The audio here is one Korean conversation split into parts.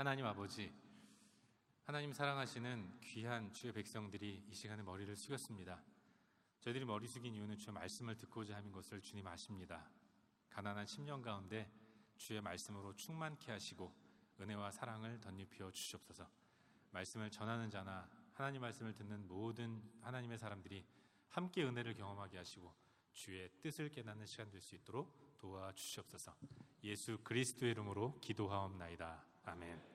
하나님 아버지, 하나님 사랑하시는 귀한 주의 백성들이 이 시간에 머리를 숙였습니다. 저희들이 머리 숙인 이유는 주의 말씀을 듣고자 하는 것을 주님 아십니다. 가난한 심령 가운데 주의 말씀으로 충만케 하시고 은혜와 사랑을 덧입혀 주시옵소서. 말씀을 전하는 자나 하나님 말씀을 듣는 모든 하나님의 사람들이 함께 은혜를 경험하게 하시고 주의 뜻을 깨닫는 시간 될 수 있도록 도와주시옵소서. 예수 그리스도의 이름으로 기도하옵나이다. 아멘.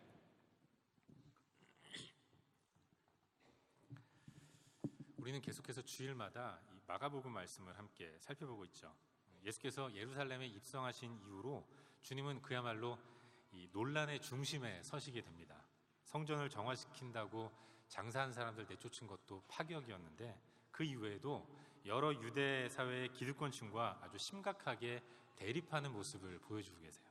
우리는 계속해서 주일마다 이 마가복음 말씀을 함께 살펴보고 있죠. 예수께서 예루살렘에 입성하신 이후로 주님은 그야말로 이 논란의 중심에 서시게 됩니다. 성전을 정화시킨다고 장사한 사람들 내쫓은 것도 파격이었는데 그 이후에도 여러 유대 사회의 기득권층과 아주 심각하게 대립하는 모습을 보여주고 계세요.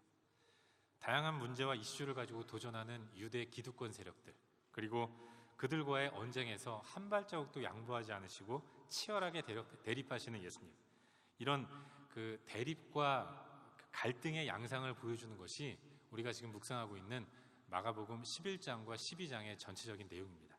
다양한 문제와 이슈를 가지고 도전하는 유대 기득권 세력들, 그리고 그들과의 언쟁에서 한 발자국도 양보하지 않으시고 치열하게 대립하시는 예수님. 이런 그 대립과 갈등의 양상을 보여주는 것이 우리가 지금 묵상하고 있는 마가복음 11장과 12장의 전체적인 내용입니다.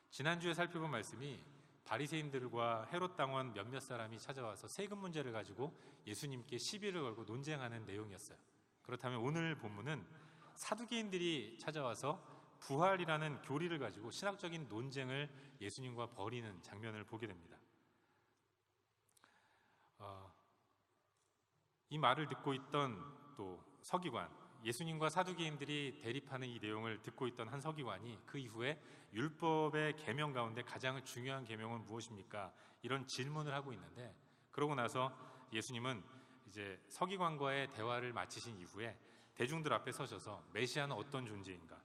지난주에 살펴본 말씀이 바리새인들과 헤롯 당원 몇몇 사람이 찾아와서 세금 문제를 가지고 예수님께 시비를 걸고 논쟁하는 내용이었어요. 그렇다면 오늘 본문은 사두개인들이 찾아와서 부활이라는 교리를 가지고 신학적인 논쟁을 예수님과 벌이는 장면을 보게 됩니다. 이 말을 듣고 있던 또 서기관, 예수님과 사두개인들이 대립하는 이 내용을 듣고 있던 한 서기관이 그 이후에 율법의 계명 가운데 가장 중요한 계명은 무엇입니까? 이런 질문을 하고 있는데, 그러고 나서 예수님은 이제 서기관과의 대화를 마치신 이후에 대중들 앞에 서셔서 메시아는 어떤 존재인가,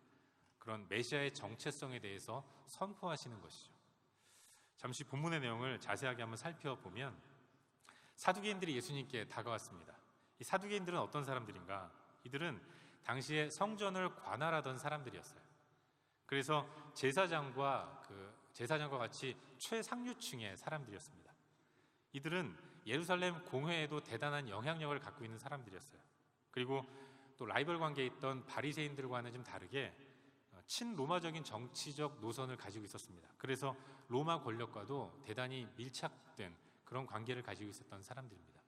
그런 메시아의 정체성에 대해서 선포하시는 것이죠. 잠시 본문의 내용을 자세하게 한번 살펴보면 사두개인들이 예수님께 다가왔습니다. 이 사두개인들은 어떤 사람들인가? 이들은 당시에 성전을 관할하던 사람들이었어요. 그래서 제사장과 같이 최상류층의 사람들이었습니다. 이들은 예루살렘 공회에도 대단한 영향력을 갖고 있는 사람들이었어요. 그리고 또 라이벌 관계에 있던 바리새인들과는 좀 다르게 친로마적인 정치적 노선을 가지고 있었습니다. 그래서 로마 권력과도 대단히 밀착된 그런 관계를 가지고 있었던 사람들입니다.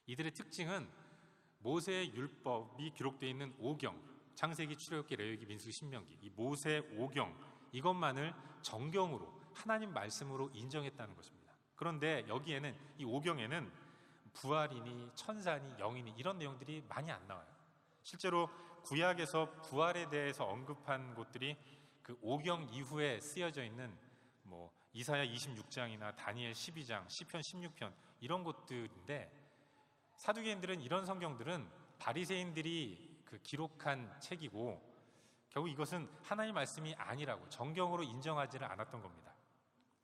이들의 특징은 모세의 율법이 기록되어 있는 오경, 창세기, 출애굽기, 레위기, 민수기, 신명기, 이 모세 오경, 이것만을 정경으로 하나님 말씀으로 인정했다는 것입니다. 그런데 여기에는, 이 오경에는 부활이니 천사니 영이니 이런 내용들이 많이 안 나와요. 실제로 구약에서 부활에 대해서 언급한 곳들이 그 오경 이후에 쓰여져 있는 이사야 26장이나 다니엘 12장, 시편 16편 이런 곳들인데, 사두개인들은 이런 성경들은 바리새인들이 기록한 책이고 결국 이것은 하나님의 말씀이 아니라고 정경으로 인정하지를 않았던 겁니다.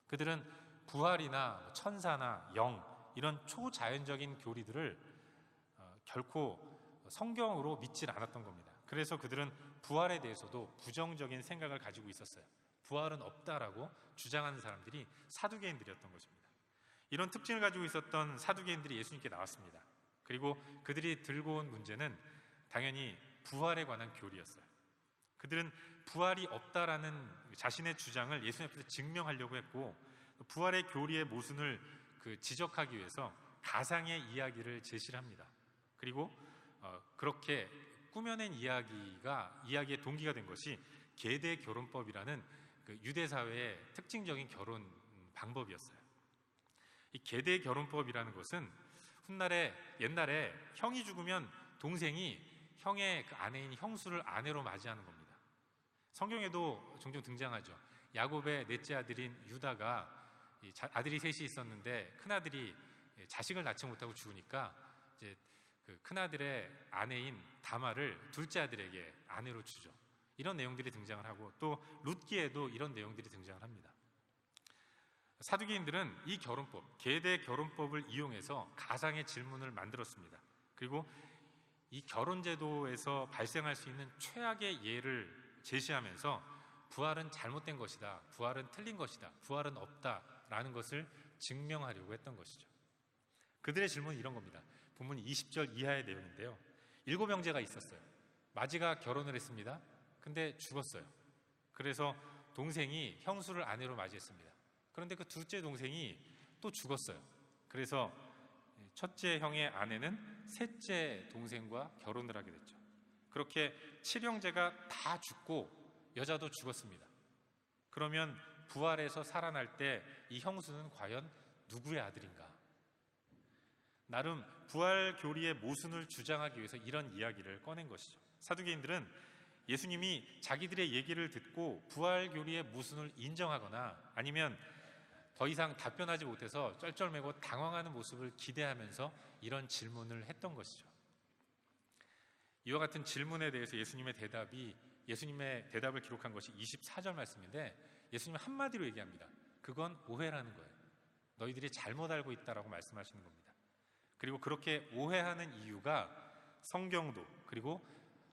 그들은 부활이나 천사나 영 이런 초자연적인 교리들을 결코 성경으로 믿질 않았던 겁니다. 그래서 그들은 부활에 대해서도 부정적인 생각을 가지고 있었어요. 부활은 없다라고 주장하는 사람들이 사두개인들이었던 것입니다. 이런 특징을 가지고 있었던 사두개인들이 예수님께 나왔습니다. 그리고 그들이 들고 온 문제는 당연히 부활에 관한 교리였어요. 그들은 부활이 없다라는 자신의 주장을 예수님 앞에서 증명하려고 했고, 부활의 교리의 모순을 지적하기 위해서 가상의 이야기를 제시를 합니다. 그리고 그렇게 꾸며낸 이야기의 동기가 된 것이 계대 결혼법이라는 유대 사회의 특징적인 결혼 방법이었어요. 이 계대 결혼법이라는 것은 옛날에 형이 죽으면 동생이 형의 아내인 형수를 아내로 맞이하는 겁니다. 성경에도 종종 등장하죠. 야곱의 넷째 아들인 유다가 아들이 셋이 있었는데 큰아들이 자식을 낳지 못하고 죽으니까 이제 큰아들의 아내인 다말을 둘째 아들에게 아내로 주죠. 이런 내용들이 등장을 하고, 또 룻기에도 이런 내용들이 등장을 합니다. 사두개인들은 이 결혼법, 계대 결혼법을 이용해서 가상의 질문을 만들었습니다. 그리고 이 결혼제도에서 발생할 수 있는 최악의 예를 제시하면서 부활은 잘못된 것이다, 부활은 틀린 것이다, 부활은 없다라는 것을 증명하려고 했던 것이죠. 그들의 질문은 이런 겁니다. 본문 20절 이하의 내용인데요. 7 형제가 있었어요. 마지가 결혼을 했습니다. 근데 죽었어요. 그래서 동생이 형수를 아내로 맞이했습니다. 그런데 그 둘째 동생이 또 죽었어요. 그래서 첫째 형의 아내는 셋째 동생과 결혼을 하게 됐죠. 그렇게 7형제가 다 죽고 여자도 죽었습니다. 그러면 부활해서 살아날 때 이 형수는 과연 누구의 아들인가? 나름 부활 교리의 모순을 주장하기 위해서 이런 이야기를 꺼낸 것이죠. 사두개인들은 예수님이 자기들의 얘기를 듣고 부활 교리의 모순을 인정하거나 아니면 더 이상 답변하지 못해서 쩔쩔매고 당황하는 모습을 기대하면서 이런 질문을 했던 것이죠. 이와 같은 질문에 대해서 예수님의 대답을 기록한 것이 24절 말씀인데, 예수님은 한마디로 얘기합니다. 그건 오해라는 거예요. 너희들이 잘못 알고 있다라고 말씀하시는 겁니다. 그리고 그렇게 오해하는 이유가 성경도, 그리고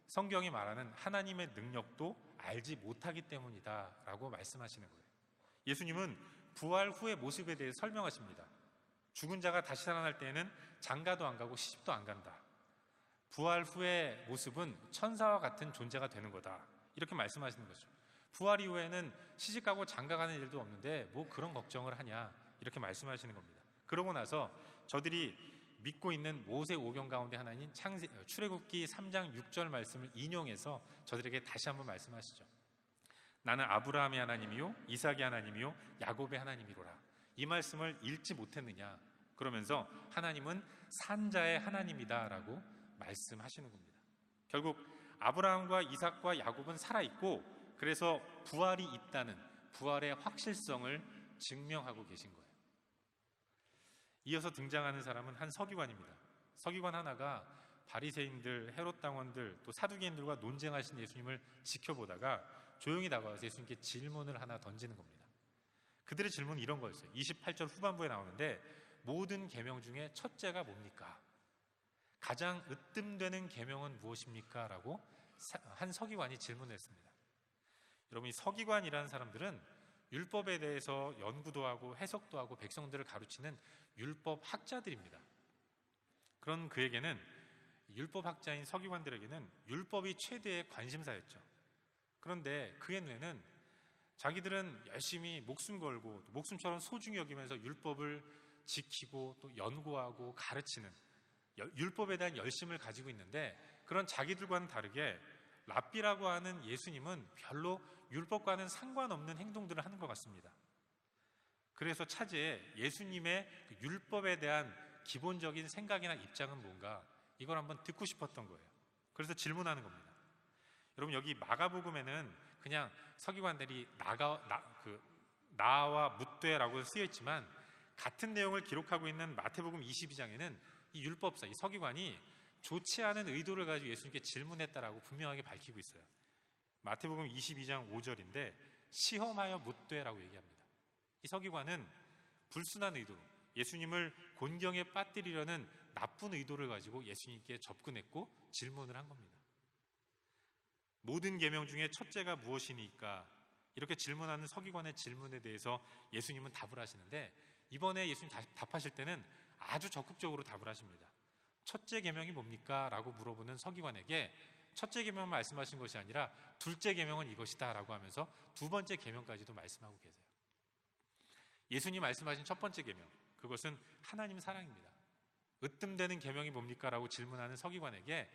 성경이 말하는 하나님의 능력도 알지 못하기 때문이다라고 말씀하시는 거예요. 예수님은 부활 후의 모습에 대해 설명하십니다. 죽은 자가 다시 살아날 때에는 장가도 안 가고 시집도 안 간다. 부활 후의 모습은 천사와 같은 존재가 되는 거다. 이렇게 말씀하시는 거죠. 부활 이후에는 시집가고 장가가는 일도 없는데 뭐 그런 걱정을 하냐, 이렇게 말씀하시는 겁니다. 그러고 나서 저들이 믿고 있는 모세 오경 가운데 하나인 출애굽기 3장 6절 말씀을 인용해서 저들에게 다시 한번 말씀하시죠. 나는 아브라함의 하나님이요 이삭의 하나님이요 야곱의 하나님이로라. 이 말씀을 읽지 못했느냐? 그러면서 하나님은 산자의 하나님이다 라고 말씀하시는 겁니다. 결국 아브라함과 이삭과 야곱은 살아있고, 그래서 부활이 있다는 부활의 확실성을 증명하고 계신 거예요. 이어서 등장하는 사람은 한 서기관입니다. 서기관 하나가 바리새인들, 헤롯 당원들, 또 사두개인들과 논쟁하신 예수님을 지켜보다가 조용히 다가와서 예수님께 질문을 하나 던지는 겁니다. 그들의 질문은 이런 거였어요. 28절 후반부에 나오는데, 모든 계명 중에 첫째가 뭡니까? 가장 으뜸되는 계명은 무엇입니까? 라고 한 서기관이 질문을 했습니다. 여러분, 이 서기관이라는 사람들은 율법에 대해서 연구도 하고 해석도 하고 백성들을 가르치는 율법 학자들입니다. 그런 그에게는, 율법 학자인 서기관들에게는 율법이 최대의 관심사였죠. 그런데 그의 눈에는 자기들은 열심히 목숨 걸고 목숨처럼 소중히 여기면서 율법을 지키고 또 연구하고 가르치는 율법에 대한 열심을 가지고 있는데, 그런 자기들과는 다르게 랍비라고 하는 예수님은 별로 율법과는 상관없는 행동들을 하는 것 같습니다. 그래서 차제에 예수님의 율법에 대한 기본적인 생각이나 입장은 뭔가, 이걸 한번 듣고 싶었던 거예요. 그래서 질문하는 겁니다. 여러분, 여기 마가복음에는 그냥 서기관들이 나와 묻되라고 쓰여 있지만, 같은 내용을 기록하고 있는 마태복음 22장에는 이 율법사, 이 서기관이 좋지 않은 의도를 가지고 예수님께 질문했다라고 분명하게 밝히고 있어요. 마태복음 22장 5절인데 시험하여 묻되라고 얘기합니다. 이 서기관은 불순한 의도로 예수님을 곤경에 빠뜨리려는 나쁜 의도를 가지고 예수님께 접근했고 질문을 한 겁니다. 모든 계명 중에 첫째가 무엇이니까? 이렇게 질문하는 서기관의 질문에 대해서 예수님은 답을 하시는데, 이번에 예수님 답하실 때는 아주 적극적으로 답을 하십니다. 첫째 계명이 뭡니까? 라고 물어보는 서기관에게 첫째 계명을 말씀하신 것이 아니라 둘째 계명은 이것이다 라고 하면서 두 번째 계명까지도 말씀하고 계세요. 예수님 말씀하신 첫 번째 계명, 그것은 하나님 사랑입니다. 으뜸되는 계명이 뭡니까? 라고 질문하는 서기관에게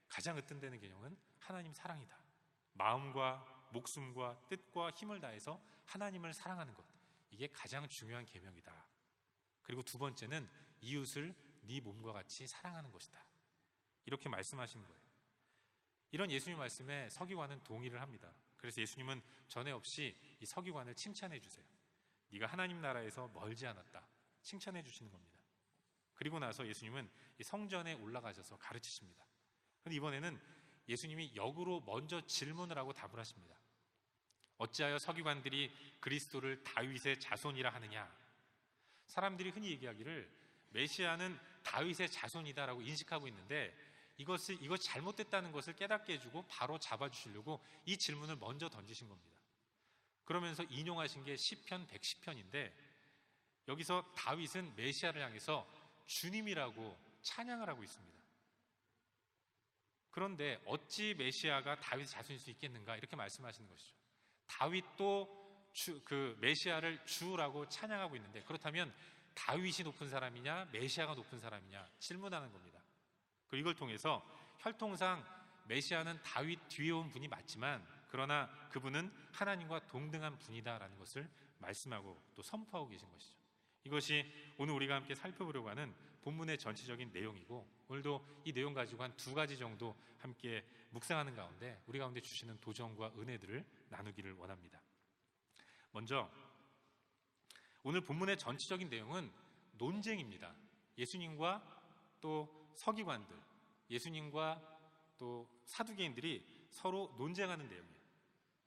가장 으뜸되는 계명은 하나님 사랑이다. 마음과 목숨과 뜻과 힘을 다해서 하나님을 사랑하는 것, 이게 가장 중요한 계명이다. 그리고 두 번째는 이웃을 네 몸과 같이 사랑하는 것이다. 이렇게 말씀하시는 거예요. 이런 예수님 말씀에 서기관은 동의를 합니다. 그래서 예수님은 전에 없이 이 서기관을 칭찬해 주세요. 네가 하나님 나라에서 멀지 않았다. 칭찬해 주시는 겁니다. 그리고 나서 예수님은 이 성전에 올라가셔서 가르치십니다. 그런데 이번에는 예수님이 역으로 먼저 질문을 하고 답을 하십니다. 어찌하여 서기관들이 그리스도를 다윗의 자손이라 하느냐? 사람들이 흔히 얘기하기를 메시아는 다윗의 자손이다라고 인식하고 있는데, 이것이 잘못됐다는 것을 깨닫게 해주고 바로 잡아주시려고 이 질문을 먼저 던지신 겁니다. 그러면서 인용하신 게 시편 110편인데, 여기서 다윗은 메시아를 향해서 주님이라고 찬양을 하고 있습니다. 그런데 어찌 메시아가 다윗의 자손일 수 있겠는가? 이렇게 말씀하시는 것이죠. 다윗도 그 메시아를 주라고 찬양하고 있는데, 그렇다면 다윗이 높은 사람이냐 메시아가 높은 사람이냐 질문하는 겁니다. 그리고 이걸 통해서 혈통상 메시아는 다윗 뒤에 온 분이 맞지만, 그러나 그분은 하나님과 동등한 분이다라는 것을 말씀하고 또 선포하고 계신 것이죠. 이것이 오늘 우리가 함께 살펴보려고 하는 본문의 전체적인 내용이고, 오늘도 이 내용 가지고 한 2가지 정도 함께 묵상하는 가운데 우리 가운데 주시는 도전과 은혜들을 나누기를 원합니다. 먼저 오늘 본문의 전체적인 내용은 논쟁입니다. 예수님과 또 서기관들, 예수님과 또 사두개인들이 서로 논쟁하는 내용이에요.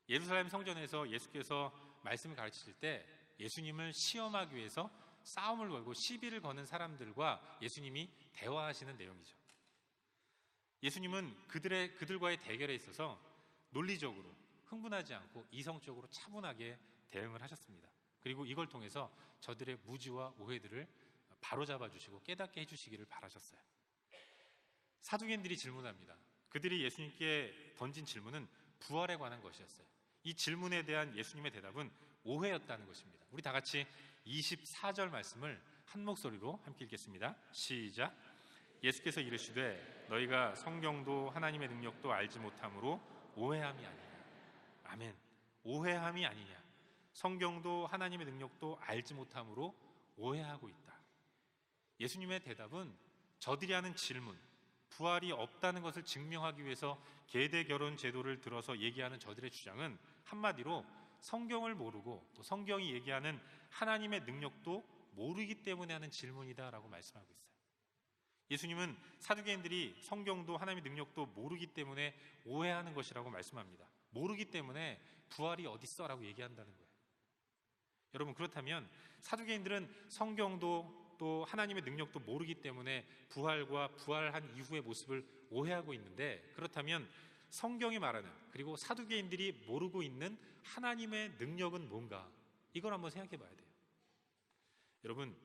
예루살렘 성전에서 예수께서 말씀을 가르치실 때 예수님을 시험하기 위해서 싸움을 걸고 시비를 거는 사람들과 예수님이 대화하시는 내용이죠. 예수님은 그들과의 대결에 있어서 논리적으로 흥분하지 않고 이성적으로 차분하게 대응을 하셨습니다. 그리고 이걸 통해서 저들의 무지와 오해들을 바로잡아 주시고 깨닫게 해주시기를 바라셨어요. 사두개인들이 질문합니다. 그들이 예수님께 던진 질문은 부활에 관한 것이었어요. 이 질문에 대한 예수님의 대답은 오해였다는 것입니다. 우리 다 같이 24절 말씀을 한 목소리로 함께 읽겠습니다. 시작. 예수께서 이르시되 너희가 성경도 하나님의 능력도 알지 못함으로 오해함이 아니냐. 아멘. 오해함이 아니냐. 성경도 하나님의 능력도 알지 못함으로 오해하고 있다. 예수님의 대답은 저들이 하는 질문, 부활이 없다는 것을 증명하기 위해서 계대 결혼 제도를 들어서 얘기하는 저들의 주장은 한마디로 성경을 모르고 또 성경이 얘기하는 하나님의 능력도 모르기 때문에 하는 질문이다라고 말씀하고 있어요. 예수님은 사두개인들이 성경도 하나님의 능력도 모르기 때문에 오해하는 것이라고 말씀합니다. 모르기 때문에 부활이 어딨어? 라고 얘기한다는 거예요. 여러분, 그렇다면 사두개인들은 성경도 또 하나님의 능력도 모르기 때문에 부활과 부활한 이후의 모습을 오해하고 있는데, 그렇다면 성경이 말하는, 그리고 사두개인들이 모르고 있는 하나님의 능력은 뭔가? 이걸 한번 생각해 봐야 돼요. 여러분,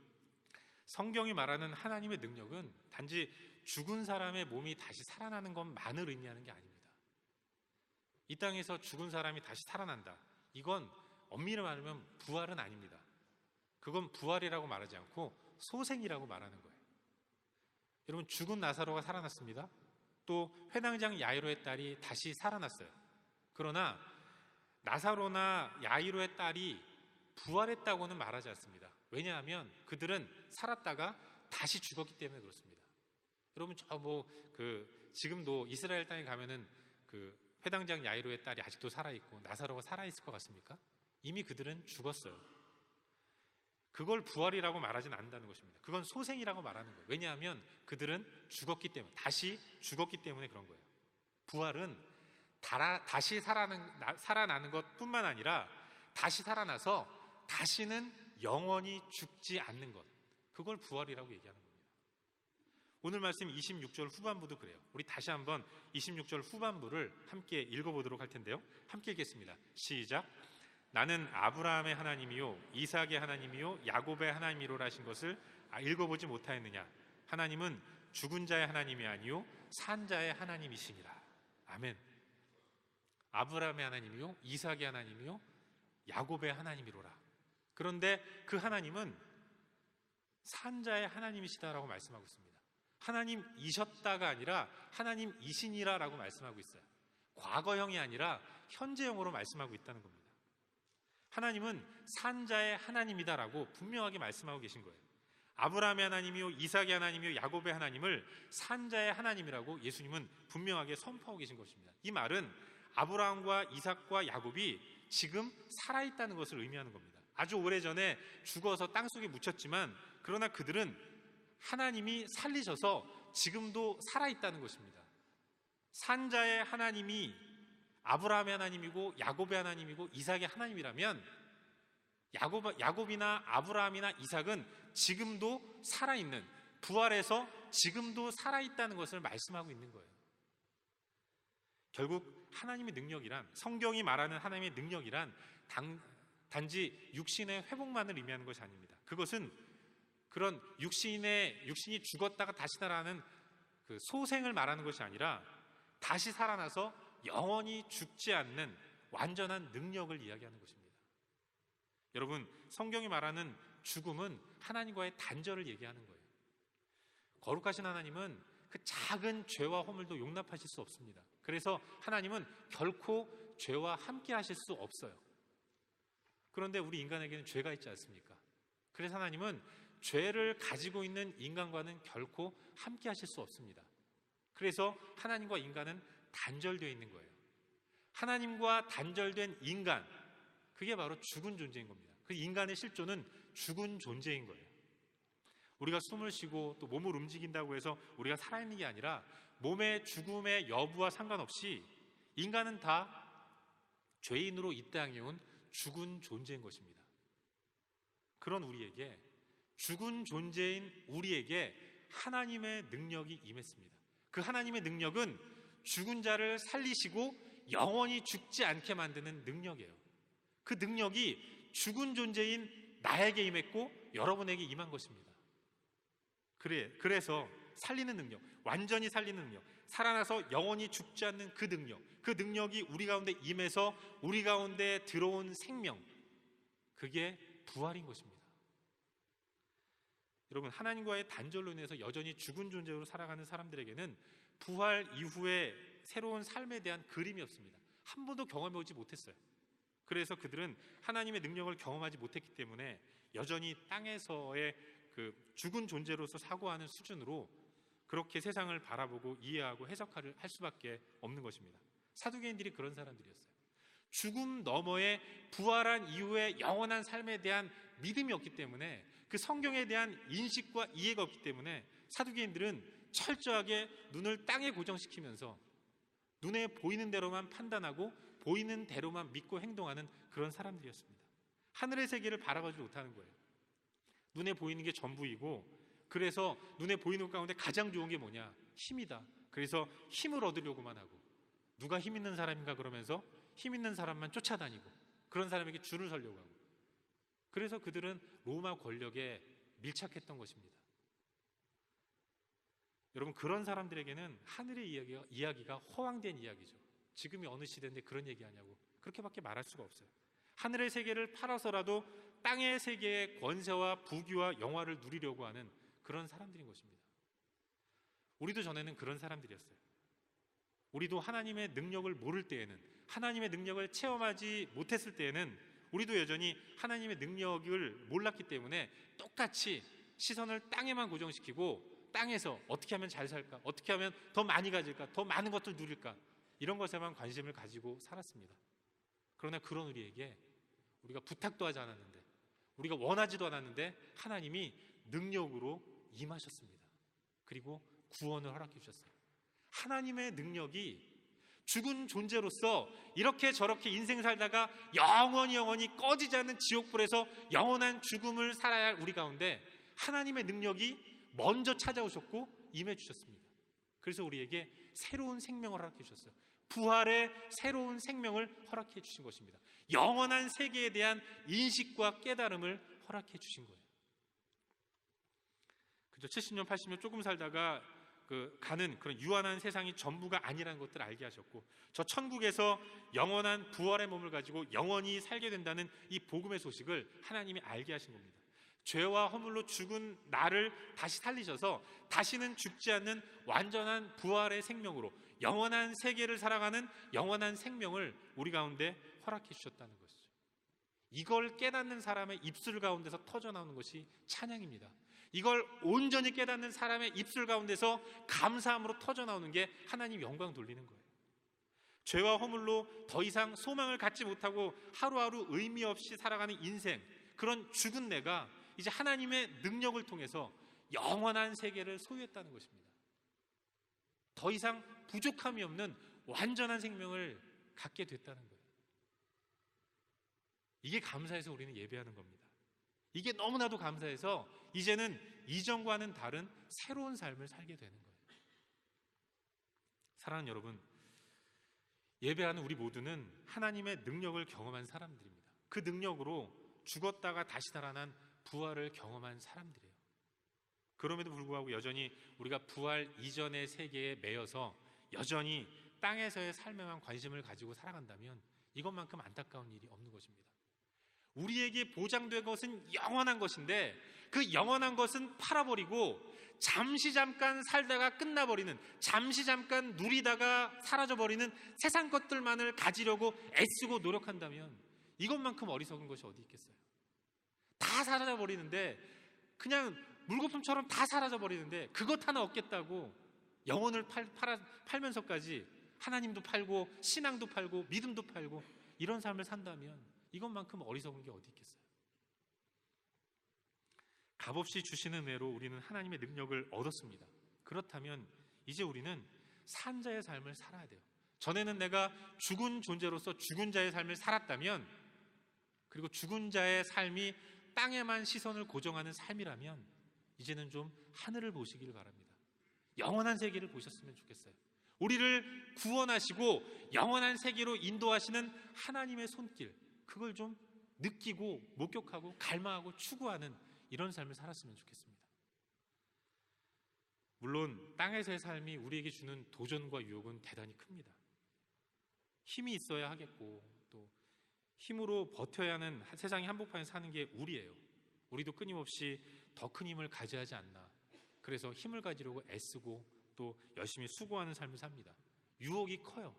성경이 말하는 하나님의 능력은 단지 죽은 사람의 몸이 다시 살아나는 것만을 의미하는 게 아닙니다. 이 땅에서 죽은 사람이 다시 살아난다, 이건 엄밀히 말하면 부활은 아닙니다. 그건 부활이라고 말하지 않고 소생이라고 말하는 거예요. 여러분, 죽은 나사로가 살아났습니다. 또 회당장 야이로의 딸이 다시 살아났어요. 그러나 나사로나 야이로의 딸이 부활했다고는 말하지 않습니다. 왜냐하면 그들은 살았다가 다시 죽었기 때문에 그렇습니다. 여러분, 지금도 이스라엘 땅에 가면은 그 회당장 야이로의 딸이 아직도 살아있고 나사로가 살아있을 것 같습니까? 이미 그들은 죽었어요. 그걸 부활이라고 말하지는 않는다는 것입니다. 그건 소생이라고 말하는 거예요. 왜냐하면 그들은 죽었기 때문에, 다시 죽었기 때문에 그런 거예요. 부활은 다시 살아나는 것뿐만 아니라 다시 살아나서 다시는 영원히 죽지 않는 것, 그걸 부활이라고 얘기하는 겁니다. 오늘 말씀 26절 후반부도 그래요. 우리 다시 한번 26절 후반부를 함께 읽어보도록 할 텐데요, 함께 읽겠습니다. 시작. 나는 아브라함의 하나님이요 이삭의 하나님이요 야곱의 하나님이로라 하신 것을 읽어보지 못하였느냐. 하나님은 죽은 자의 하나님이 아니요 산 자의 하나님이시니라. 아멘. 아브라함의 하나님이요 이삭의 하나님이요 야곱의 하나님이로라. 그런데 그 하나님은 산 자의 하나님이시다라고 말씀하고 있습니다. 하나님이셨다가 아니라 하나님이시니라라고 말씀하고 있어요. 과거형이 아니라 현재형으로 말씀하고 있다는 겁니다. 하나님은 산 자의 하나님이다라고 분명하게 말씀하고 계신 거예요. 아브라함의 하나님이요 이삭의 하나님이요 야곱의 하나님을 산 자의 하나님이라고 예수님은 분명하게 선포하고 계신 것입니다. 이 말은 아브라함과 이삭과 야곱이 지금 살아있다는 것을 의미하는 겁니다. 아주 오래전에 죽어서 땅속에 묻혔지만 그러나 그들은 하나님이 살리셔서 지금도 살아있다는 것입니다. 산 자의 하나님이 아브라함의 하나님이고 야곱의 하나님이고 이삭의 하나님이라면 야곱이나 아브라함이나 이삭은 지금도 살아있는, 부활해서 지금도 살아있다는 것을 말씀하고 있는 거예요. 결국 하나님의 능력이란, 성경이 말하는 하나님의 능력이란 단지 육신의 회복만을 의미하는 것이 아닙니다. 그것은 그런 육신이 죽었다가 다시 살아나는 그 소생을 말하는 것이 아니라 다시 살아나서 영원히 죽지 않는 완전한 능력을 이야기하는 것입니다. 여러분, 성경이 말하는 죽음은 하나님과의 단절을 얘기하는 거예요. 거룩하신 하나님은 그 작은 죄와 허물도 용납하실 수 없습니다. 그래서 하나님은 결코 죄와 함께 하실 수 없어요. 그런데 우리 인간에게는 죄가 있지 않습니까? 그래서 하나님은 죄를 가지고 있는 인간과는 결코 함께 하실 수 없습니다. 그래서 하나님과 인간은 단절되어 있는 거예요. 하나님과 단절된 인간, 그게 바로 죽은 존재인 겁니다. 그 인간의 실존은 죽은 존재인 거예요. 우리가 숨을 쉬고 또 몸을 움직인다고 해서 우리가 살아있는 게 아니라 몸의 죽음의 여부와 상관없이 인간은 다 죄인으로 이 땅에 온 죽은 존재인 것입니다. 그런 우리에게, 죽은 존재인 우리에게 하나님의 능력이 임했습니다. 그 하나님의 능력은 죽은 자를 살리시고 영원히 죽지 않게 만드는 능력이에요. 그 능력이 죽은 존재인 나에게 임했고 여러분에게 임한 것입니다. 그래서 살리는 능력, 완전히 살리는 능력, 살아나서 영원히 죽지 않는 그 능력, 그 능력이 우리 가운데 임해서 우리 가운데 들어온 생명, 그게 부활인 것입니다. 여러분, 하나님과의 단절로 인해서 여전히 죽은 존재로 살아가는 사람들에게는 부활 이후에 새로운 삶에 대한 그림이 없습니다. 한 번도 경험해보지 못했어요. 그래서 그들은 하나님의 능력을 경험하지 못했기 때문에 여전히 땅에서의 그 죽은 존재로서 사고하는 수준으로 그렇게 세상을 바라보고 이해하고 해석할 수밖에 없는 것입니다. 사두개인들이 그런 사람들이었어요. 죽음 너머에 부활한 이후에 영원한 삶에 대한 믿음이 없기 때문에, 그 성경에 대한 인식과 이해가 없기 때문에 사두개인들은 철저하게 눈을 땅에 고정시키면서 눈에 보이는 대로만 판단하고 보이는 대로만 믿고 행동하는 그런 사람들이었습니다. 하늘의 세계를 바라보지 못하는 거예요. 눈에 보이는 게 전부이고, 그래서 눈에 보이는 것 가운데 가장 좋은 게 뭐냐? 힘이다. 그래서 힘을 얻으려고만 하고, 누가 힘 있는 사람인가 그러면서 힘 있는 사람만 쫓아다니고 그런 사람에게 줄을 서려고 하고, 그래서 그들은 로마 권력에 밀착했던 것입니다. 여러분, 그런 사람들에게는 하늘의 이야기가 허황된 이야기죠. 지금이 어느 시대인데 그런 얘기하냐고 그렇게밖에 말할 수가 없어요. 하늘의 세계를 팔아서라도 땅의 세계의 권세와 부귀와 영화를 누리려고 하는 그런 사람들인 것입니다. 우리도 전에는 그런 사람들이었어요. 우리도 하나님의 능력을 모를 때에는, 하나님의 능력을 체험하지 못했을 때에는 우리도 여전히 하나님의 능력을 몰랐기 때문에 똑같이 시선을 땅에만 고정시키고 땅에서 어떻게 하면 잘 살까? 어떻게 하면 더 많이 가질까? 더 많은 것들 누릴까? 이런 것에만 관심을 가지고 살았습니다. 그러나 그런 우리에게, 우리가 부탁도 하지 않았는데, 우리가 원하지도 않았는데 하나님이 능력으로 임하셨습니다. 그리고 구원을 허락해 주셨어요. 하나님의 능력이 죽은 존재로서 이렇게 저렇게 인생 살다가 영원히 꺼지지 않는 지옥불에서 영원한 죽음을 살아야 할 우리 가운데 하나님의 능력이 먼저 찾아오셨고 임해 주셨습니다. 그래서 우리에게 새로운 생명을 허락해 주셨어요. 부활의 새로운 생명을 허락해 주신 것입니다. 영원한 세계에 대한 인식과 깨달음을 허락해 주신 거예요. 그죠? 70년, 80년 조금 살다가 가는 그런 유한한 세상이 전부가 아니라는 것들을 알게 하셨고, 저 천국에서 영원한 부활의 몸을 가지고 영원히 살게 된다는 이 복음의 소식을 하나님이 알게 하신 겁니다. 죄와 허물로 죽은 나를 다시 살리셔서 다시는 죽지 않는 완전한 부활의 생명으로 영원한 세계를 살아가는 영원한 생명을 우리 가운데 허락해 주셨다는 것이죠. 이걸 깨닫는 사람의 입술 가운데서 터져나오는 것이 찬양입니다. 이걸 온전히 깨닫는 사람의 입술 가운데서 감사함으로 터져나오는 게 하나님 영광 돌리는 거예요. 죄와 허물로 더 이상 소망을 갖지 못하고 하루하루 의미 없이 살아가는 인생, 그런 죽은 내가 이제 하나님의 능력을 통해서 영원한 세계를 소유했다는 것입니다. 더 이상 부족함이 없는 완전한 생명을 갖게 됐다는 거예요. 이게 감사해서 우리는 예배하는 겁니다. 이게 너무나도 감사해서 이제는 이전과는 다른 새로운 삶을 살게 되는 거예요. 사랑하는 여러분, 예배하는 우리 모두는 하나님의 능력을 경험한 사람들입니다. 그 능력으로 죽었다가 다시 살아난 부활을 경험한 사람들이에요. 그럼에도 불구하고 여전히 우리가 부활 이전의 세계에 매여서 여전히 땅에서의 삶에만 관심을 가지고 살아간다면 이것만큼 안타까운 일이 없는 것입니다. 우리에게 보장된 것은 영원한 것인데 그 영원한 것은 팔아버리고 잠시 잠깐 살다가 끝나버리는, 잠시 잠깐 누리다가 사라져버리는 세상 것들만을 가지려고 애쓰고 노력한다면 이것만큼 어리석은 것이 어디 있겠어요? 다 사라져버리는데, 그냥 물거품처럼 다 사라져버리는데 그것 하나 얻겠다고 영혼을 팔면서까지 하나님도 팔고 신앙도 팔고 믿음도 팔고 이런 삶을 산다면 이것만큼 어리석은 게 어디 있겠어요? 값없이 주시는 은혜로 우리는 하나님의 능력을 얻었습니다. 그렇다면 이제 우리는 산자의 삶을 살아야 돼요. 전에는 내가 죽은 존재로서 죽은 자의 삶을 살았다면, 그리고 죽은 자의 삶이 땅에만 시선을 고정하는 삶이라면 이제는 좀 하늘을 보시길 바랍니다. 영원한 세계를 보셨으면 좋겠어요. 우리를 구원하시고 영원한 세계로 인도하시는 하나님의 손길, 그걸 좀 느끼고 목격하고 갈망하고 추구하는 이런 삶을 살았으면 좋겠습니다. 물론 땅에서의 삶이 우리에게 주는 도전과 유혹은 대단히 큽니다. 힘이 있어야 하겠고 또 힘으로 버텨야 하는 세상의 한복판에 사는 게 우리예요. 우리도 끊임없이 더 큰 힘을 가져야 하지 않나. 그래서 힘을 가지려고 애쓰고 또 열심히 수고하는 삶을 삽니다. 유혹이 커요.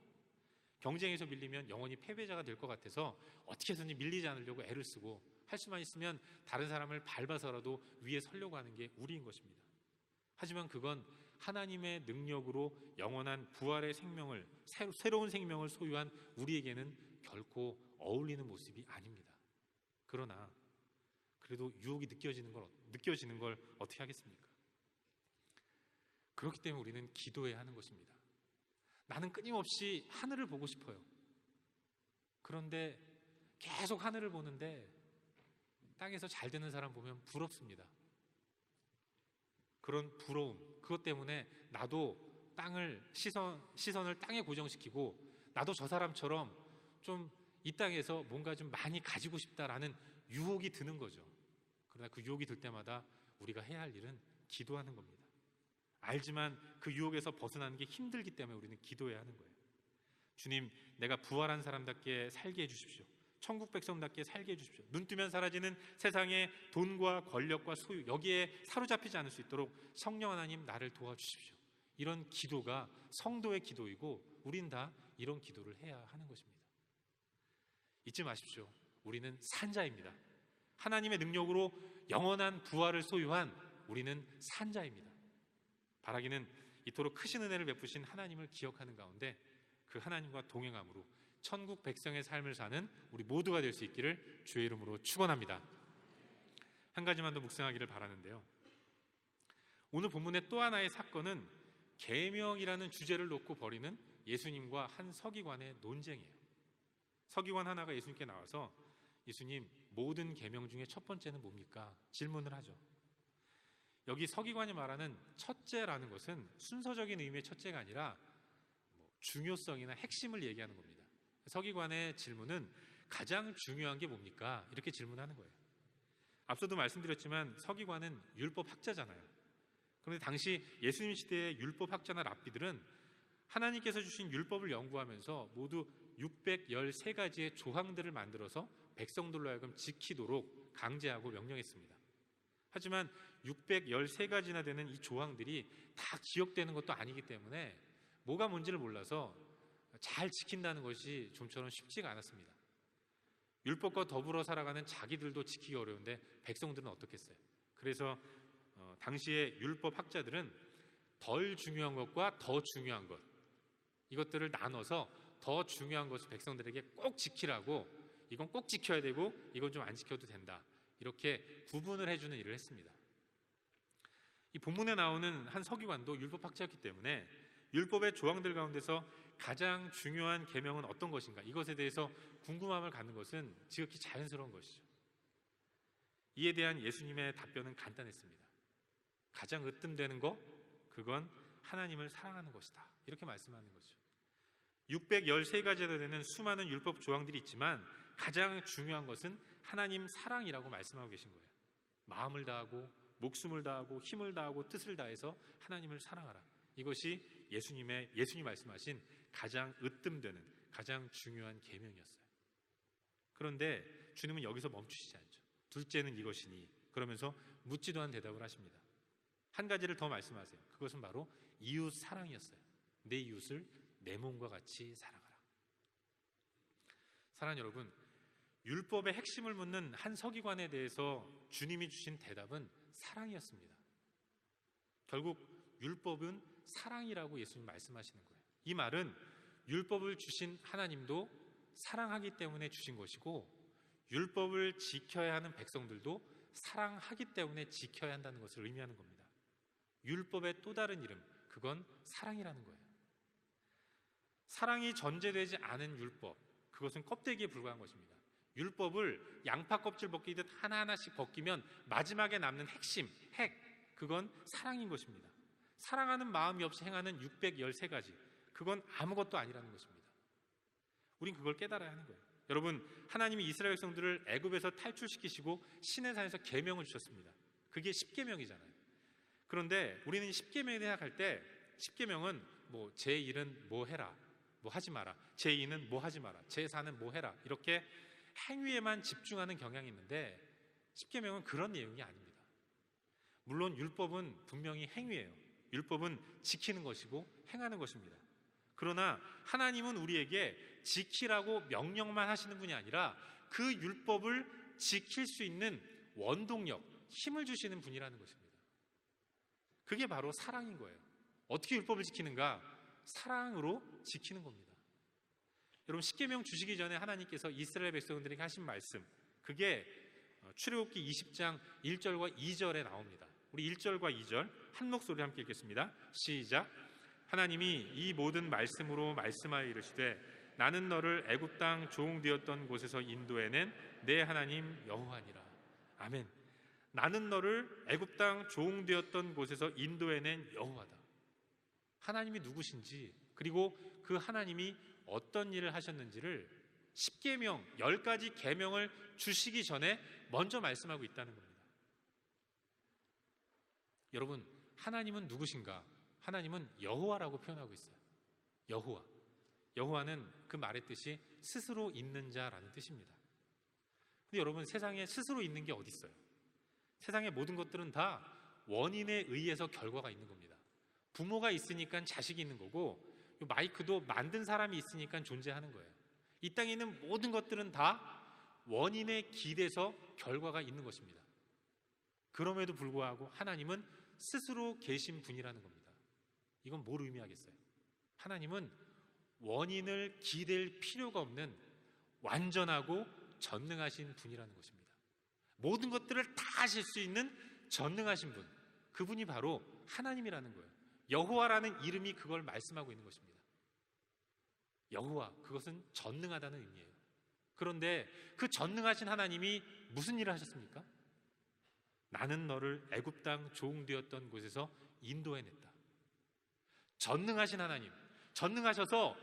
경쟁에서 밀리면 영원히 패배자가 될 것 같아서 어떻게 해서든지 밀리지 않으려고 애를 쓰고, 할 수만 있으면 다른 사람을 밟아서라도 위에 서려고 하는 게 우리인 것입니다. 하지만 그건 하나님의 능력으로 영원한 부활의 생명을, 새로운 생명을 소유한 우리에게는 결코 어울리는 모습이 아닙니다. 그러나 그래도 유혹이 느껴지는 걸 어떻게 하겠습니까? 그렇기 때문에 우리는 기도해야 하는 것입니다. 나는 끊임없이 하늘을 보고 싶어요. 그런데 계속 하늘을 보는데 땅에서 잘 되는 사람 보면 부럽습니다. 그런 부러움, 그것 때문에 나도 시선을 땅에 고정시키고 나도 저 사람처럼 좀 이 땅에서 뭔가 좀 많이 가지고 싶다라는 유혹이 드는 거죠. 그러나 그 유혹이 들 때마다 우리가 해야 할 일은 기도하는 겁니다. 알지만 그 유혹에서 벗어나는 게 힘들기 때문에 우리는 기도해야 하는 거예요. 주님, 내가 부활한 사람답게 살게 해주십시오. 천국 백성답게 살게 해주십시오. 눈 뜨면 사라지는 세상의 돈과 권력과 소유, 여기에 사로잡히지 않을 수 있도록 성령 하나님 나를 도와주십시오. 이런 기도가 성도의 기도이고 우린 다 이런 기도를 해야 하는 것입니다. 잊지 마십시오. 우리는 산자입니다. 하나님의 능력으로 영원한 부활을 소유한 우리는 산자입니다. 바라기는 이토록 크신 은혜를 베푸신 하나님을 기억하는 가운데 그 하나님과 동행함으로 천국 백성의 삶을 사는 우리 모두가 될 수 있기를 주의 이름으로 축원합니다. 한 가지만 더 묵상하기를 바라는데요. 오늘 본문의 또 하나의 사건은 계명이라는 주제를 놓고 벌이는 예수님과 한 서기관의 논쟁이에요. 서기관 하나가 예수님께 나와서 예수님, 모든 계명 중에 첫 번째는 뭡니까? 질문을 하죠. 여기 서기관이 말하는 첫째라는 것은 순서적인 의미의 첫째가 아니라 중요성이나 핵심을 얘기하는 겁니다. 서기관의 질문은 가장 중요한 게 뭡니까? 이렇게 질문하는 거예요. 앞서도 말씀드렸지만 서기관은 율법학자잖아요. 그런데 당시 예수님 시대의 율법학자나 랍비들은 하나님께서 주신 율법을 연구하면서 모두 613가지의 조항들을 만들어서 백성들로 하여금 지키도록 강제하고 명령했습니다. 하지만 613가지나 되는 이 조항들이 다 기억되는 것도 아니기 때문에 뭐가 뭔지를 몰라서 잘 지킨다는 것이 좀처럼 쉽지가 않았습니다. 율법과 더불어 살아가는 자기들도 지키기 어려운데 백성들은 어떻겠어요? 그래서 당시의 율법학자들은 덜 중요한 것과 더 중요한 것, 이것들을 나눠서 더 중요한 것을 백성들에게 꼭 지키라고, 이건 꼭 지켜야 되고 이건 좀 안 지켜도 된다, 이렇게 구분을 해주는 일을 했습니다. 이 본문에 나오는 한 서기관도 율법학자였기 때문에 율법의 조항들 가운데서 가장 중요한 계명은 어떤 것인가, 이것에 대해서 궁금함을 갖는 것은 지극히 자연스러운 것이죠. 이에 대한 예수님의 답변은 간단했습니다. 가장 으뜸되는 것, 그건 하나님을 사랑하는 것이다, 이렇게 말씀하는 거죠. 613가지나 되는 수많은 율법 조항들이 있지만 가장 중요한 것은 하나님 사랑이라고 말씀하고 계신 거예요. 마음을 다하고 목숨을 다하고 힘을 다하고 뜻을 다해서 하나님을 사랑하라. 이것이 예수님이 말씀하신 가장 으뜸되는 가장 중요한 계명이었어요. 그런데 주님은 여기서 멈추시지 않죠. 둘째는 이것이니, 그러면서 묻지도 않은 대답을 하십니다. 한 가지를 더 말씀하세요. 그것은 바로 이웃 사랑이었어요. 내 이웃을 내 몸과 같이 사랑하라. 사랑하는 여러분, 율법의 핵심을 묻는 한 서기관에 대해서 주님이 주신 대답은 사랑이었습니다. 결국 율법은 사랑이라고 예수님 말씀하시는 거예요. 이 말은 율법을 주신 하나님도 사랑하기 때문에 주신 것이고, 율법을 지켜야 하는 백성들도 사랑하기 때문에 지켜야 한다는 것을 의미하는 겁니다. 율법의 또 다른 이름, 그건 사랑이라는 거예요. 사랑이 전제되지 않은 율법, 그것은 껍데기에 불과한 것입니다. 율법을 양파 껍질 벗기듯 하나하나씩 벗기면 마지막에 남는 핵심, 그건 사랑인 것입니다. 사랑하는 마음이 없이 행하는 613가지, 그건 아무것도 아니라는 것입니다. 우린 그걸 깨달아야 하는 거예요. 여러분, 하나님이 이스라엘 백성들을 애굽에서 탈출시키시고 시내산에서 계명을 주셨습니다. 그게 10계명이잖아요. 그런데 우리는 10계명에 생각할 때 10계명은 뭐 제1은 뭐 해라, 뭐 하지 마라, 제2는 뭐 하지 마라, 제4는 뭐 해라, 이렇게 행위에만 집중하는 경향이 있는데 10계명은 그런 내용이 아닙니다. 물론 율법은 분명히 행위예요. 율법은 지키는 것이고 행하는 것입니다. 그러나 하나님은 우리에게 지키라고 명령만 하시는 분이 아니라 그 율법을 지킬 수 있는 원동력, 힘을 주시는 분이라는 것입니다. 그게 바로 사랑인 거예요. 어떻게 율법을 지키는가? 사랑으로 지키는 겁니다. 여러분, 십계명 주시기 전에 하나님께서 이스라엘 백성들에게 하신 말씀, 그게 출애굽기 20장 1절과 2절에 나옵니다. 우리 1절과 2절 한 목소리 함께 읽겠습니다. 시작. 하나님이 이 모든 말씀으로 말씀하여 이르시되 나는 너를 애굽 땅 종되었던 곳에서 인도해낸 내 하나님 여호와니라. 아멘. 나는 너를 애굽 땅 종되었던 곳에서 인도해낸 여호와다. 하나님이 누구신지, 그리고 그 하나님이 어떤 일을 하셨는지를 10계명, 10가지 계명을 주시기 전에 먼저 말씀하고 있다는 겁니다. 여러분, 하나님은 누구신가? 하나님은 여호와라고 표현하고 있어요. 여호와. 여호와는 그 말의 뜻이 스스로 있는 자라는 뜻입니다. 근데 여러분, 세상에 스스로 있는 게 어디 있어요? 세상의 모든 것들은 다 원인에 의해서 결과가 있는 겁니다. 부모가 있으니까 자식이 있는 거고, 마이크도 만든 사람이 있으니까 존재하는 거예요. 이 땅에 있는 모든 것들은 다 원인에 기대서 결과가 있는 것입니다. 그럼에도 불구하고 하나님은 스스로 계신 분이라는 겁니다. 이건 뭘 의미하겠어요? 하나님은 원인을 기댈 필요가 없는 완전하고 전능하신 분이라는 것입니다. 모든 것들을 다 하실 수 있는 전능하신 분, 그분이 바로 하나님이라는 거예요. 여호와라는 이름이 그걸 말씀하고 있는 것입니다. 여호와, 그것은 전능하다는 의미예요. 그런데 그 전능하신 하나님이 무슨 일을 하셨습니까? 나는 너를 애굽 땅 종되었던 곳에서 인도해냈다. 전능하신 하나님, 전능하셔서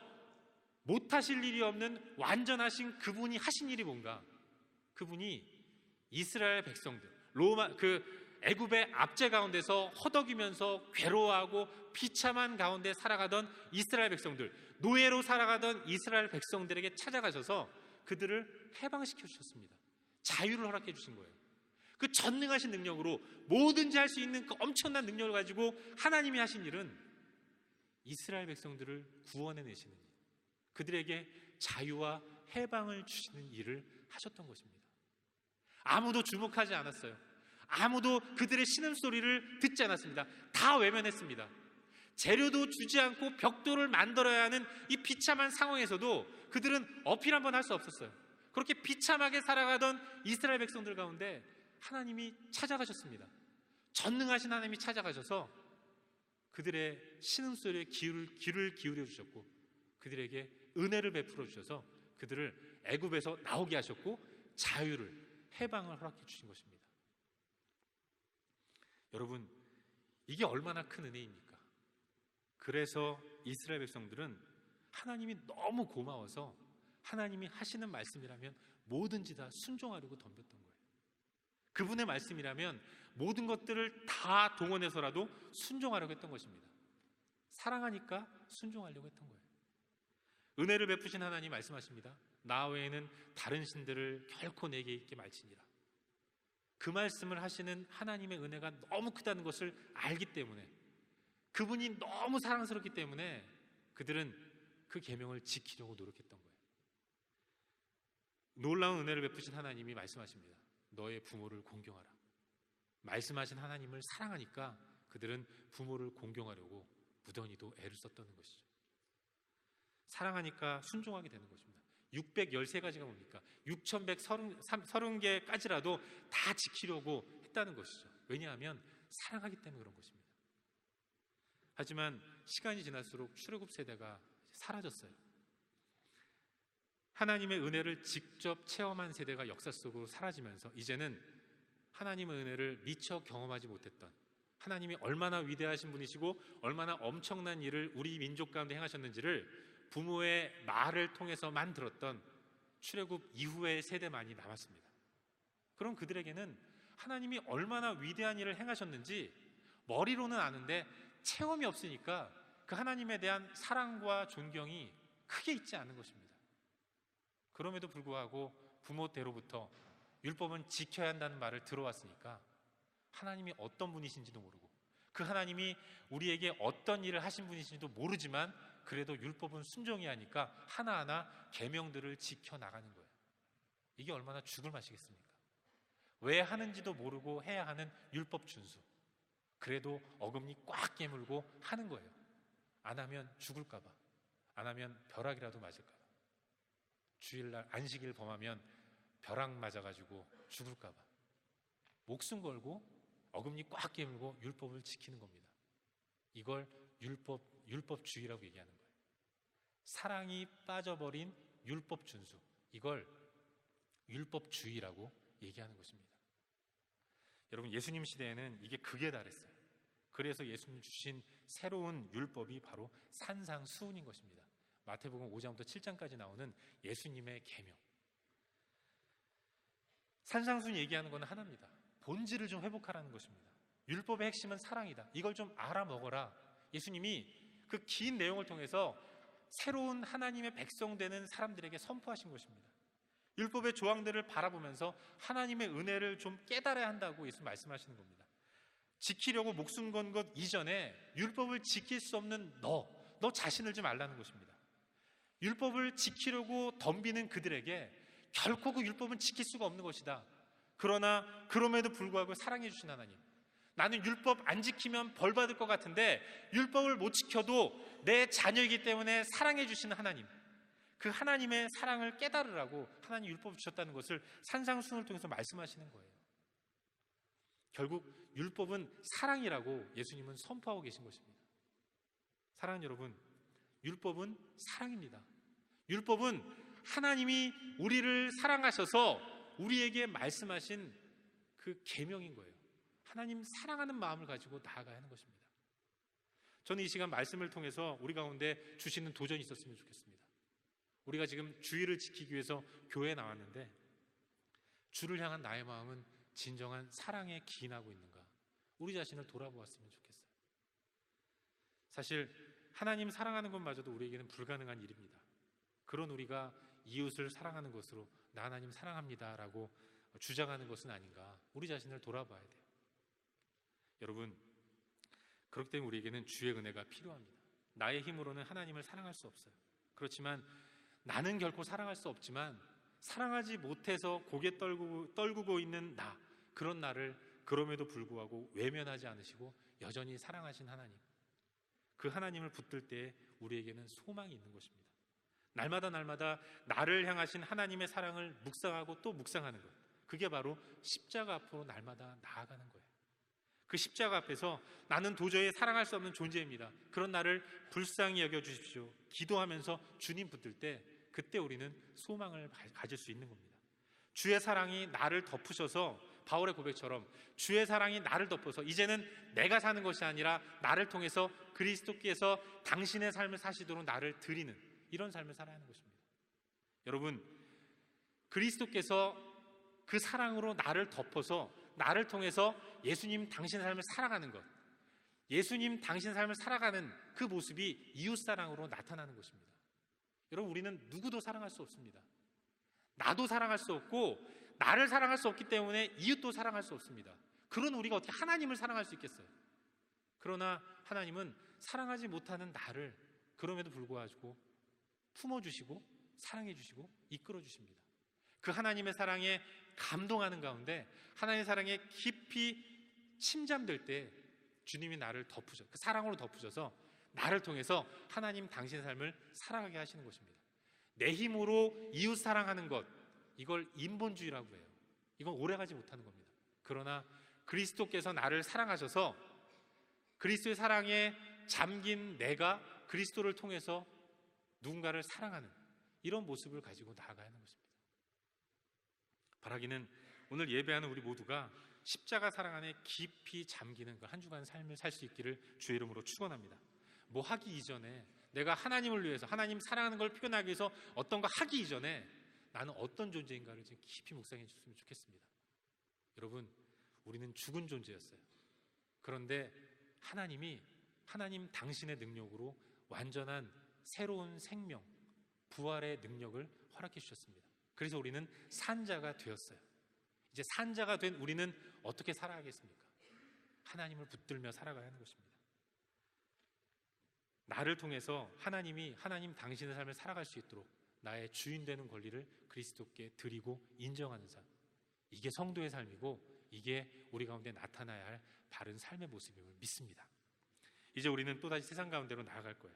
못하실 일이 없는 완전하신 그분이 하신 일이 뭔가? 그분이 이스라엘 백성들, 애굽의 압제 가운데서 허덕이면서 괴로워하고 비참한 가운데 살아가던 이스라엘 백성들, 노예로 살아가던 이스라엘 백성들에게 찾아가셔서 그들을 해방시켜 주셨습니다. 자유를 허락해 주신 거예요. 그 전능하신 능력으로 뭐든지 할 수 있는 그 엄청난 능력을 가지고 하나님이 하신 일은 이스라엘 백성들을 구원해내시는 일, 그들에게 자유와 해방을 주시는 일을 하셨던 것입니다. 아무도 주목하지 않았어요. 아무도 그들의 신음소리를 듣지 않았습니다. 다 외면했습니다. 재료도 주지 않고 벽돌을 만들어야 하는 이 비참한 상황에서도 그들은 어필 한번 할 수 없었어요. 그렇게 비참하게 살아가던 이스라엘 백성들 가운데 하나님이 찾아가셨습니다. 전능하신 하나님이 찾아가셔서 그들의 신음소리에 귀를 기울여 주셨고, 그들에게 은혜를 베풀어 주셔서 그들을 애굽에서 나오게 하셨고, 자유를, 해방을 허락해 주신 것입니다. 여러분, 이게 얼마나 큰 은혜입니까? 그래서 이스라엘 백성들은 하나님이 너무 고마워서 하나님이 하시는 말씀이라면 뭐든지 다 순종하려고 덤볐던 거예요. 그분의 말씀이라면 모든 것들을 다 동원해서라도 순종하려고 했던 것입니다. 사랑하니까 순종하려고 했던 거예요. 은혜를 베푸신 하나님 말씀하십니다. 나 외에는 다른 신들을 결코 내게 있게 말지니라. 그 말씀을 하시는 하나님의 은혜가 너무 크다는 것을 알기 때문에, 그분이 너무 사랑스럽기 때문에 그들은 그 계명을 지키려고 노력했던 거예요. 놀라운 은혜를 베푸신 하나님이 말씀하십니다. 너의 부모를 공경하라. 말씀하신 하나님을 사랑하니까 그들은 부모를 공경하려고 무던히도 애를 썼다는 것이죠. 사랑하니까 순종하게 되는 것입니다. 613가지가 뭡니까? 6130개까지라도 다 지키려고 했다는 것이죠. 왜냐하면 사랑하기 때문에 그런 것입니다. 하지만 시간이 지날수록 출애굽 세대가 사라졌어요. 하나님의 은혜를 직접 체험한 세대가 역사 속으로 사라지면서 이제는 하나님의 은혜를 미처 경험하지 못했던, 하나님이 얼마나 위대하신 분이시고 얼마나 엄청난 일을 우리 민족 가운데 행하셨는지를 부모의 말을 통해서만 들었던 출애굽 이후의 세대만이 남았습니다. 그럼 그들에게는 하나님이 얼마나 위대한 일을 행하셨는지 머리로는 아는데 체험이 없으니까 그 하나님에 대한 사랑과 존경이 크게 있지 않은 것입니다. 그럼에도 불구하고 부모때로부터 율법은 지켜야 한다는 말을 들어왔으니까 하나님이 어떤 분이신지도 모르고 그 하나님이 우리에게 어떤 일을 하신 분이신지도 모르지만 그래도 율법은 순종해야 하니까 하나하나 계명들을 지켜나가는 거예요. 이게 얼마나 죽을 맛이겠습니까? 왜 하는지도 모르고 해야 하는 율법 준수, 그래도 어금니 꽉 깨물고 하는 거예요. 안 하면 죽을까 봐, 안 하면 벼락이라도 맞을까 봐, 주일날 안식일 범하면 벼락 맞아가지고 죽을까 봐 목숨 걸고 어금니 꽉 깨물고 율법을 지키는 겁니다. 이걸 율법주의라고 얘기하는 거예요. 사랑이 빠져버린 율법 준수, 이걸 율법주의라고 얘기하는 것입니다. 여러분, 예수님 시대에는 이게 극에 달했어요. 그래서 예수님 주신 새로운 율법이 바로 산상수훈인 것입니다. 마태복음 5장부터 7장까지 나오는 예수님의 계명. 산상수훈 얘기하는 것은 하나입니다. 본질을 좀 회복하라는 것입니다. 율법의 핵심은 사랑이다. 이걸 좀 알아먹어라. 예수님이 그 긴 내용을 통해서 새로운 하나님의 백성 되는 사람들에게 선포하신 것입니다. 율법의 조항들을 바라보면서 하나님의 은혜를 좀 깨달아야 한다고 예수님 말씀하시는 겁니다. 지키려고 목숨 건 것 이전에 율법을 지킬 수 없는 너 자신을 좀 알라는 것입니다. 율법을 지키려고 덤비는 그들에게 결코 그 율법은 지킬 수가 없는 것이다. 그러나 그럼에도 불구하고 사랑해 주신 하나님, 나는 율법 안 지키면 벌 받을 것 같은데 율법을 못 지켜도 내 자녀이기 때문에 사랑해 주시는 하나님, 그 하나님의 사랑을 깨달으라고 하나님 율법을 주셨다는 것을 산상수훈을 통해서 말씀하시는 거예요. 결국 율법은 사랑이라고 예수님은 선포하고 계신 것입니다. 사랑하는 여러분, 율법은 사랑입니다. 율법은 하나님이 우리를 사랑하셔서 우리에게 말씀하신 그 계명인 거예요. 하나님 사랑하는 마음을 가지고 나아가야 하는 것입니다. 저는 이 시간 말씀을 통해서 우리 가운데 주시는 도전이 있었으면 좋겠습니다. 우리가 지금 주의를 지키기 위해서 교회에 나왔는데 주를 향한 나의 마음은 진정한 사랑에 기인하고 있는가? 우리 자신을 돌아보았으면 좋겠어요. 사실 하나님 사랑하는 것마저도 우리에게는 불가능한 일입니다. 그런 우리가 이웃을 사랑하는 것으로 나 하나님 사랑합니다라고 주장하는 것은 아닌가? 우리 자신을 돌아봐야 돼요. 여러분, 그렇기 때문에 우리에게는 주의 은혜가 필요합니다. 나의 힘으로는 하나님을 사랑할 수 없어요. 그렇지만 나는 결코 사랑할 수 없지만 사랑하지 못해서 고개 떨구고 있는 나, 그런 나를 그럼에도 불구하고 외면하지 않으시고 여전히 사랑하신 하나님, 그 하나님을 붙들 때에 우리에게는 소망이 있는 것입니다. 날마다 나를 향하신 하나님의 사랑을 묵상하고 또 묵상하는 것, 그게 바로 십자가 앞으로 날마다 나아가는 거예요. 그 십자가 앞에서 나는 도저히 사랑할 수 없는 존재입니다. 그런 나를 불쌍히 여겨주십시오. 기도하면서 주님 붙들 때, 그때 우리는 소망을 가질 수 있는 겁니다. 주의 사랑이 나를 덮으셔서 바울의 고백처럼 주의 사랑이 나를 덮어서 이제는 내가 사는 것이 아니라 나를 통해서 그리스도께서 당신의 삶을 사시도록 나를 드리는 이런 삶을 살아야 하는 것입니다. 여러분, 그리스도께서 그 사랑으로 나를 덮어서 나를 통해서 예수님 당신의 삶을 살아가는 것, 예수님 당신의 삶을 살아가는 그 모습이 이웃사랑으로 나타나는 것입니다. 여러분, 우리는 누구도 사랑할 수 없습니다. 나도 사랑할 수 없고 나를 사랑할 수 없기 때문에 이웃도 사랑할 수 없습니다. 그런 우리가 어떻게 하나님을 사랑할 수 있겠어요? 그러나 하나님은 사랑하지 못하는 나를 그럼에도 불구하고 품어주시고 사랑해주시고 이끌어주십니다. 그 하나님의 사랑에 감동하는 가운데 하나님의 사랑에 깊이 침잠될 때 주님이 나를 덮으셔, 그 사랑으로 덮으셔서 나를 통해서 하나님 당신의 삶을 살아가게 하시는 것입니다. 내 힘으로 이웃 사랑하는 것, 이걸 인본주의라고 해요. 이건 오래가지 못하는 겁니다. 그러나 그리스도께서 나를 사랑하셔서 그리스도의 사랑에 잠긴 내가 그리스도를 통해서 누군가를 사랑하는 이런 모습을 가지고 나아가야 하는 것입니다. 바라기는 오늘 예배하는 우리 모두가 십자가 사랑 안에 깊이 잠기는 그 한 주간 삶을 살 수 있기를 주의 이름으로 축원합니다. 뭐 하기 이전에, 내가 하나님을 위해서, 하나님 사랑하는 걸 표현하기 위해서 어떤 거 하기 이전에 나는 어떤 존재인가를 좀 깊이 묵상해 주셨으면 좋겠습니다. 여러분, 우리는 죽은 존재였어요. 그런데 하나님 당신의 능력으로 완전한 새로운 생명, 부활의 능력을 허락해 주셨습니다. 그래서 우리는 산자가 되었어요. 이제 산자가 된 우리는 어떻게 살아가겠습니까? 하나님을 붙들며 살아가야 하는 것입니다. 나를 통해서 하나님 당신의 삶을 살아갈 수 있도록 나의 주인 되는 권리를 그리스도께 드리고 인정하는 삶, 이게 성도의 삶이고 이게 우리 가운데 나타나야 할 바른 삶의 모습임을 믿습니다. 이제 우리는 또다시 세상 가운데로 나아갈 거예요.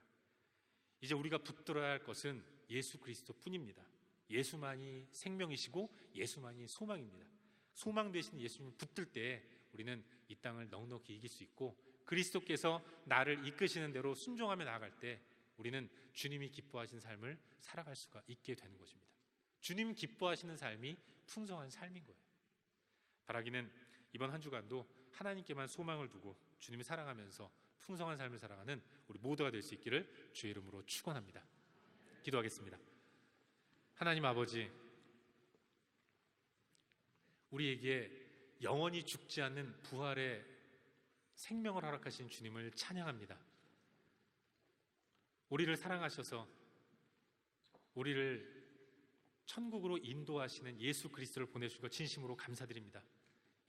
이제 우리가 붙들어야 할 것은 예수 그리스도 뿐입니다. 예수만이 생명이시고 예수만이 소망입니다. 소망 되신 예수님을 붙들 때 우리는 이 땅을 넉넉히 이길 수 있고, 그리스도께서 나를 이끄시는 대로 순종하며 나아갈 때 우리는 주님이 기뻐하시는 삶을 살아갈 수가 있게 되는 것입니다. 주님 기뻐하시는 삶이 풍성한 삶인 거예요. 바라기는 이번 한 주간도 하나님께만 소망을 두고 주님을 사랑하면서 풍성한 삶을 살아가는 우리 모두가 될 수 있기를 주의 이름으로 축원합니다. 기도하겠습니다. 하나님 아버지, 우리에게 영원히 죽지 않는 부활의 생명을 허락하신 주님을 찬양합니다. 우리를 사랑하셔서 우리를 천국으로 인도하시는 예수 그리스도를 보내주신 것 진심으로 감사드립니다.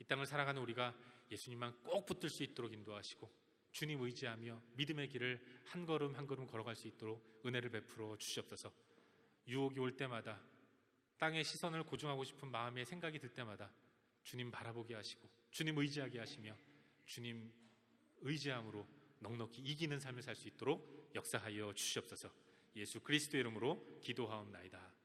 이 땅을 살아가는 우리가 예수님만 꼭 붙들 수 있도록 인도하시고 주님 의지하며 믿음의 길을 한 걸음 한 걸음 걸어갈 수 있도록 은혜를 베풀어 주시옵소서. 유혹이 올 때마다, 땅의 시선을 고정하고 싶은 마음의 생각이 들 때마다 주님 바라보게 하시고 주님 의지하게 하시며 주님 의지함으로 넉넉히 이기는 삶을 살 수 있도록 역사하여 주시옵소서. 예수 그리스도의 이름으로 기도하옵나이다.